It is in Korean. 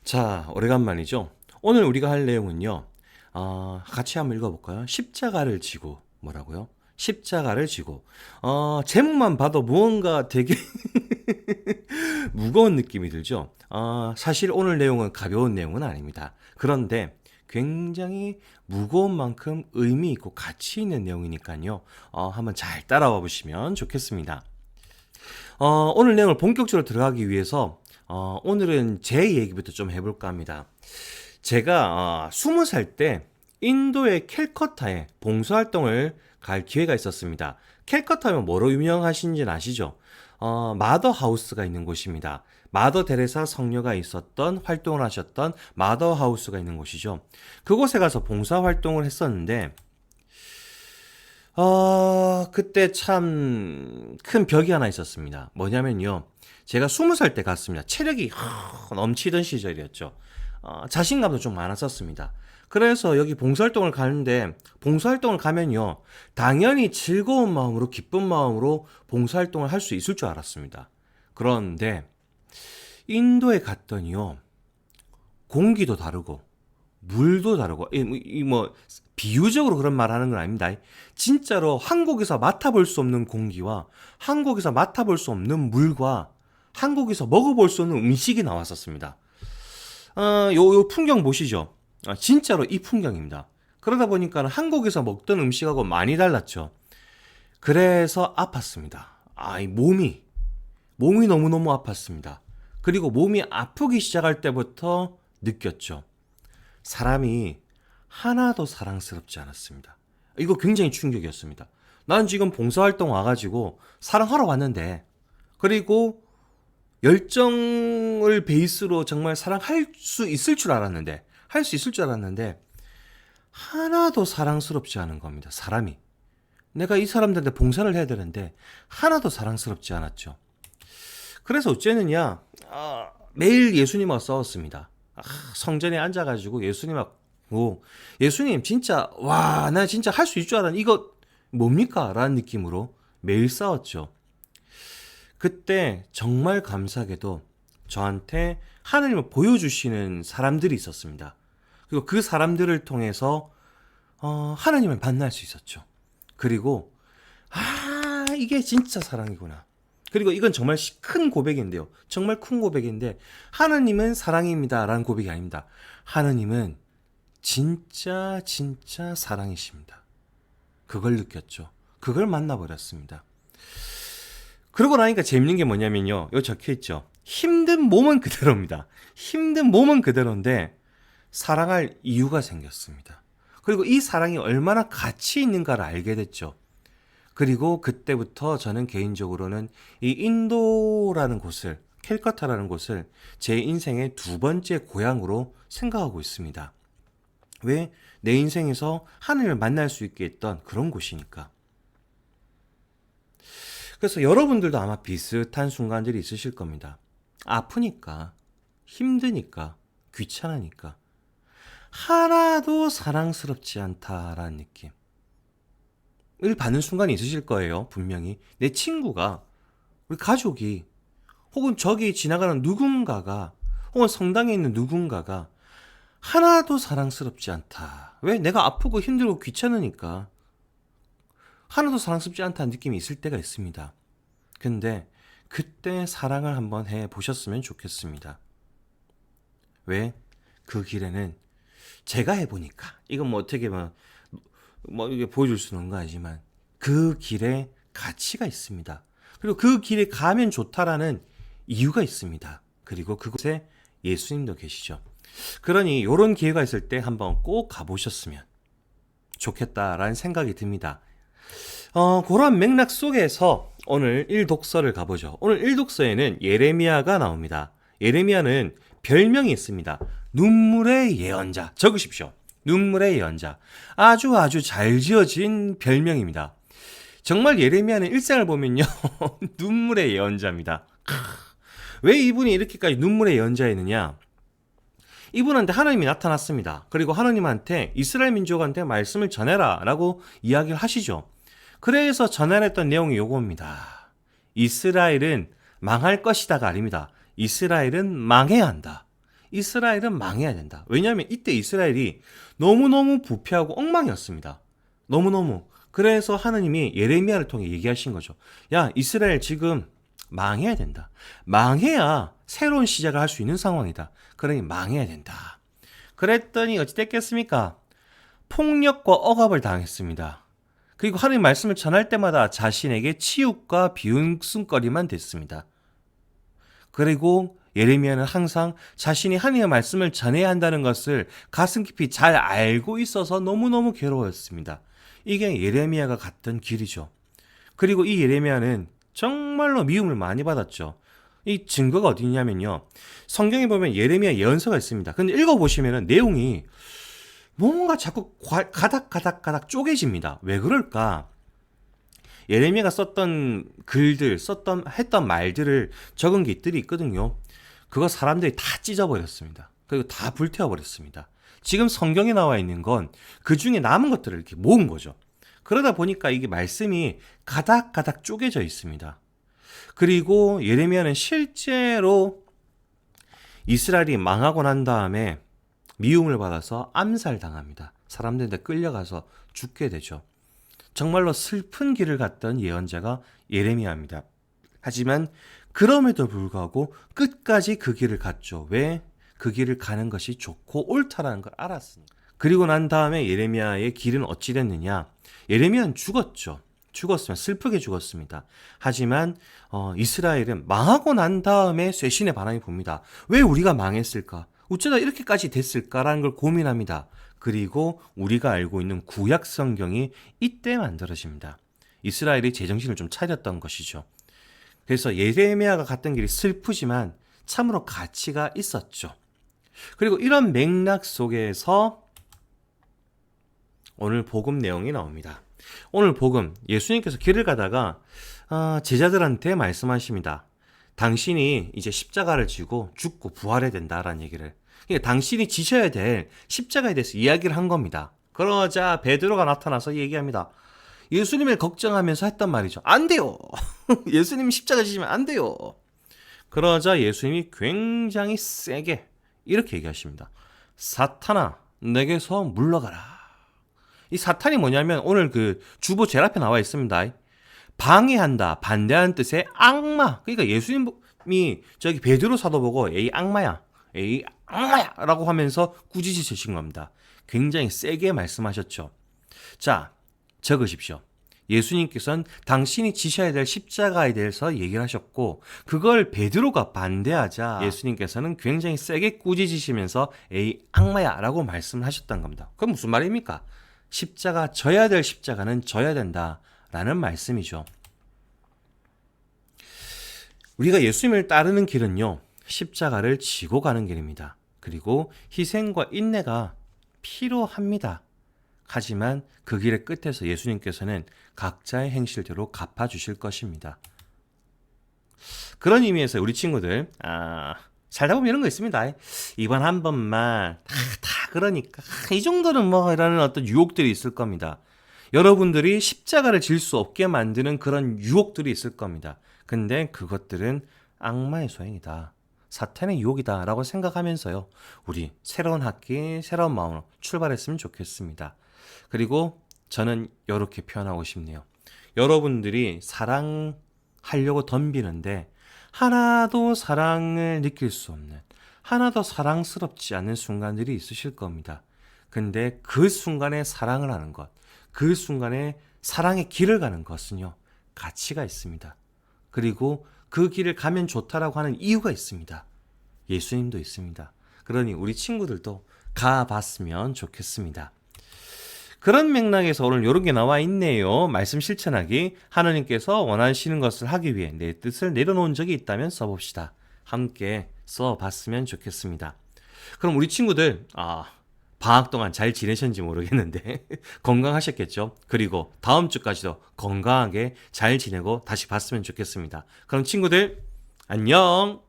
자, 오래간만이죠. 오늘 우리가 할 내용은요. 같이 한번 읽어볼까요? 십자가를 지고 뭐라고요? 십자가를 지고 제목만 봐도 무언가 되게 무거운 느낌이 들죠. 사실 오늘 내용은 가벼운 내용은 아닙니다. 그런데 굉장히 무거운 만큼 의미 있고 가치 있는 내용이니까요. 한번 잘 따라와 보시면 좋겠습니다. 오늘 내용을 본격적으로 들어가기 위해서 오늘은 제 얘기부터 좀 해볼까 합니다. 제가 20살 때 인도의 캘커타에 봉사활동을 갈 기회가 있었습니다. 캘커타면 뭐로 유명하신지는 아시죠? 마더 하우스가 있는 곳입니다. 마더 데레사 성녀가 있었던 활동을 하셨던 마더 하우스가 있는 곳이죠. 그곳에 가서 봉사활동을 했었는데 그때 참 큰 벽이 하나 있었습니다. 뭐냐면요. 제가 20살 때 갔습니다. 체력이 넘치던 시절이었죠. 자신감도 좀 많았었습니다. 그래서 여기 봉사활동을 가는데 봉사활동을 가면요. 당연히 즐거운 마음으로 기쁜 마음으로 봉사활동을 할 수 있을 줄 알았습니다. 그런데 인도에 갔더니요. 공기도 다르고 물도 다르고 뭐 비유적으로 그런 말 하는 건 아닙니다. 진짜로 한국에서 맡아볼 수 없는 공기와 한국에서 맡아볼 수 없는 물과 한국에서 먹어볼 수 없는 음식이 나왔었습니다. 요 풍경 보시죠. 진짜로 이 풍경입니다. 그러다 보니까 한국에서 먹던 음식하고 많이 달랐죠. 그래서 아팠습니다. 이 몸이 너무너무 아팠습니다. 그리고 몸이 아프기 시작할 때부터 느꼈죠. 사람이 하나도 사랑스럽지 않았습니다. 이거 굉장히 충격이었습니다. 난 지금 봉사활동 와가지고 사랑하러 왔는데, 그리고 열정을 베이스로 정말 사랑할 수 있을 줄 알았는데, 할 수 있을 줄 알았는데, 하나도 사랑스럽지 않은 겁니다. 사람이. 내가 이 사람들한테 봉사를 해야 되는데, 하나도 사랑스럽지 않았죠. 그래서 어째느냐, 매일 예수님과 싸웠습니다. 성전에 앉아가지고 예수님하고, 예수님 진짜 나 진짜 할 수 있을 줄 알았는데 이거 뭡니까? 라는 느낌으로 매일 싸웠죠. 그때 정말 감사하게도 저한테 하나님을 보여주시는 사람들이 있었습니다. 그리고 그 사람들을 통해서 하나님을 만날 수 있었죠. 그리고 이게 진짜 사랑이구나. 그리고 이건 정말 큰 고백인데요. 정말 큰 고백인데, 하나님은 사랑입니다 라는 고백이 아닙니다. 하나님은 진짜 사랑이십니다. 그걸 느꼈죠. 그걸 만나버렸습니다. 그러고 나니까 재밌는 게 뭐냐면요. 여기 적혀있죠. 힘든 몸은 그대로입니다. 힘든 몸은 그대로인데 사랑할 이유가 생겼습니다. 그리고 이 사랑이 얼마나 가치 있는가를 알게 됐죠. 그리고 그때부터 저는 개인적으로는 이 인도라는 곳을, 캘커타라는 곳을 제 인생의 두 번째 고향으로 생각하고 있습니다. 왜? 내 인생에서 하나님을 만날 수 있게 했던 그런 곳이니까. 그래서 여러분들도 아마 비슷한 순간들이 있으실 겁니다. 아프니까, 힘드니까, 귀찮으니까, 하나도 사랑스럽지 않다라는 느낌 을 받는 순간이 있으실 거예요. 분명히 내 친구가, 우리 가족이, 혹은 저기 지나가는 누군가가, 혹은 성당에 있는 누군가가 하나도 사랑스럽지 않다. 왜? 내가 아프고 힘들고 귀찮으니까 하나도 사랑스럽지 않다는 느낌이 있을 때가 있습니다. 근데 그때 사랑을 한번 해보셨으면 좋겠습니다. 왜? 그 길에는 제가 해보니까, 이건 뭐 어떻게 이게 보여줄 수는 없는 거 아니지만 그 길에 가치가 있습니다. 그리고 그 길에 가면 좋다라는 이유가 있습니다. 그리고 그곳에 예수님도 계시죠. 그러니 이런 기회가 있을 때 한번 꼭 가보셨으면 좋겠다라는 생각이 듭니다. 그런 맥락 속에서 오늘 1독서를 가보죠. 오늘 1독서에는 예레미야가 나옵니다. 예레미야는 별명이 있습니다. 눈물의 예언자. 적으십시오. 눈물의 예언자. 아주 잘 지어진 별명입니다. 정말 예레미야는 일생을 보면요. 눈물의 예언자입니다. 왜 이분이 이렇게까지 눈물의 예언자였느냐? 이분한테 하나님이 나타났습니다. 그리고 하나님한테 이스라엘 민족한테 말씀을 전해라 라고 이야기를 하시죠. 그래서 전해냈던 내용이 요겁니다. 이스라엘은 망할 것이다가 아닙니다. 이스라엘은 망해야 한다. 이스라엘은 망해야 된다. 왜냐하면 이때 이스라엘이 너무너무 부패하고 엉망이었습니다. 너무너무. 그래서 하느님이 예레미야를 통해 얘기하신 거죠. 야, 이스라엘 지금 망해야 된다. 망해야 새로운 시작을 할 수 있는 상황이다. 그러니 망해야 된다. 그랬더니 어찌 됐겠습니까? 폭력과 억압을 당했습니다. 그리고 하나님 말씀을 전할 때마다 자신에게 치욕과 비웃음거리만 됐습니다. 그리고 예레미야는 항상 자신이 하나님의 말씀을 전해야 한다는 것을 가슴 깊이 잘 알고 있어서 너무너무 괴로웠습니다. 이게 예레미야가 갔던 길이죠. 그리고 이 예레미야는 정말로 미움을 많이 받았죠. 이 증거가 어디 있냐면요. 성경에 보면 예레미야 예언서가 있습니다. 근데 읽어보시면 내용이 뭔가 자꾸 가닥가닥 쪼개집니다. 왜 그럴까? 예레미야가 썼던 글들, 했던 말들을 적은 것들이 있거든요. 그거 사람들이 다 찢어버렸습니다. 그리고 다 불태워버렸습니다. 지금 성경에 나와 있는 건 그 중에 남은 것들을 이렇게 모은 거죠. 그러다 보니까 이게 말씀이 가닥가닥 쪼개져 있습니다. 그리고 예레미야는 실제로 이스라엘이 망하고 난 다음에 미움을 받아서 암살당합니다. 사람들한테 끌려가서 죽게 되죠. 정말로 슬픈 길을 갔던 예언자가 예레미야입니다. 하지만 그럼에도 불구하고 끝까지 그 길을 갔죠. 왜? 그 길을 가는 것이 좋고 옳다라는 걸 알았으니까. 그리고 난 다음에 예레미야의 길은 어찌 됐느냐? 예레미야는 죽었죠. 죽었으면 슬프게 죽었습니다. 하지만 이스라엘은 망하고 난 다음에 쇄신의 바람이 붑니다. 왜 우리가 망했을까? 어쩌다 이렇게까지 됐을까라는 걸 고민합니다. 그리고 우리가 알고 있는 구약 성경이 이때 만들어집니다. 이스라엘이 제정신을 좀 차렸던 것이죠. 그래서 예레미야가 갔던 길이 슬프지만 참으로 가치가 있었죠. 그리고 이런 맥락 속에서 오늘 복음 내용이 나옵니다. 오늘 복음, 예수님께서 길을 가다가 제자들한테 말씀하십니다. 당신이 이제 십자가를 지고 죽고 부활해야 된다라는 얘기를. 그러니까 당신이 지셔야 될 십자가에 대해서 이야기를 한 겁니다. 그러자 베드로가 나타나서 얘기합니다. 예수님을 걱정하면서 했단 말이죠. 안 돼요. 예수님 십자가 지시면 안 돼요. 그러자 예수님이 굉장히 세게 이렇게 얘기하십니다. 사탄아, 내게서 물러가라. 이 사탄이 뭐냐면 오늘 그 주보 제일 앞에 나와 있습니다. 방해한다, 반대하는 뜻의 악마. 그러니까 예수님이 저기 베드로 사도 보고 에이 악마야, 에이 악마야 라고 하면서 꾸짖으신 겁니다. 굉장히 세게 말씀하셨죠. 자, 적으십시오. 예수님께서는 당신이 지셔야 될 십자가에 대해서 얘기를 하셨고 그걸 베드로가 반대하자 예수님께서는 굉장히 세게 꾸짖으시면서 에이 악마야 라고 말씀을 하셨던 겁니다. 그건 무슨 말입니까? 십자가, 져야 될 십자가는 져야 된다라는 말씀이죠. 우리가 예수님을 따르는 길은요, 십자가를 지고 가는 길입니다. 그리고 희생과 인내가 필요합니다. 하지만 그 길의 끝에서 예수님께서는 각자의 행실대로 갚아주실 것입니다. 그런 의미에서 우리 친구들 살다 보면 이런 거 있습니다. 이번 한 번만 다 그러니까 이 정도는 뭐 이라는 어떤 유혹들이 있을 겁니다. 여러분들이 십자가를 질 수 없게 만드는 그런 유혹들이 있을 겁니다. 근데 그것들은 악마의 소행이다. 사탄의 유혹이다 라고 생각하면서요. 우리 새로운 학기, 새로운 마음으로 출발했으면 좋겠습니다. 그리고 저는 이렇게 표현하고 싶네요. 여러분들이 사랑하려고 덤비는데 하나도 사랑을 느낄 수 없는, 하나도 사랑스럽지 않은 순간들이 있으실 겁니다. 근데 그 순간에 사랑을 하는 것, 그 순간에 사랑의 길을 가는 것은요, 가치가 있습니다. 그리고 그 길을 가면 좋다라고 하는 이유가 있습니다. 예수님도 있습니다. 그러니 우리 친구들도 가봤으면 좋겠습니다. 그런 맥락에서 오늘 이런 게 나와 있네요. 말씀 실천하기. 하나님께서 원하시는 것을 하기 위해 내 뜻을 내려놓은 적이 있다면 써봅시다. 함께 써봤으면 좋겠습니다. 그럼 우리 친구들 방학 동안 잘 지내셨는지 모르겠는데 건강하셨겠죠? 그리고 다음 주까지도 건강하게 잘 지내고 다시 봤으면 좋겠습니다. 그럼 친구들 안녕.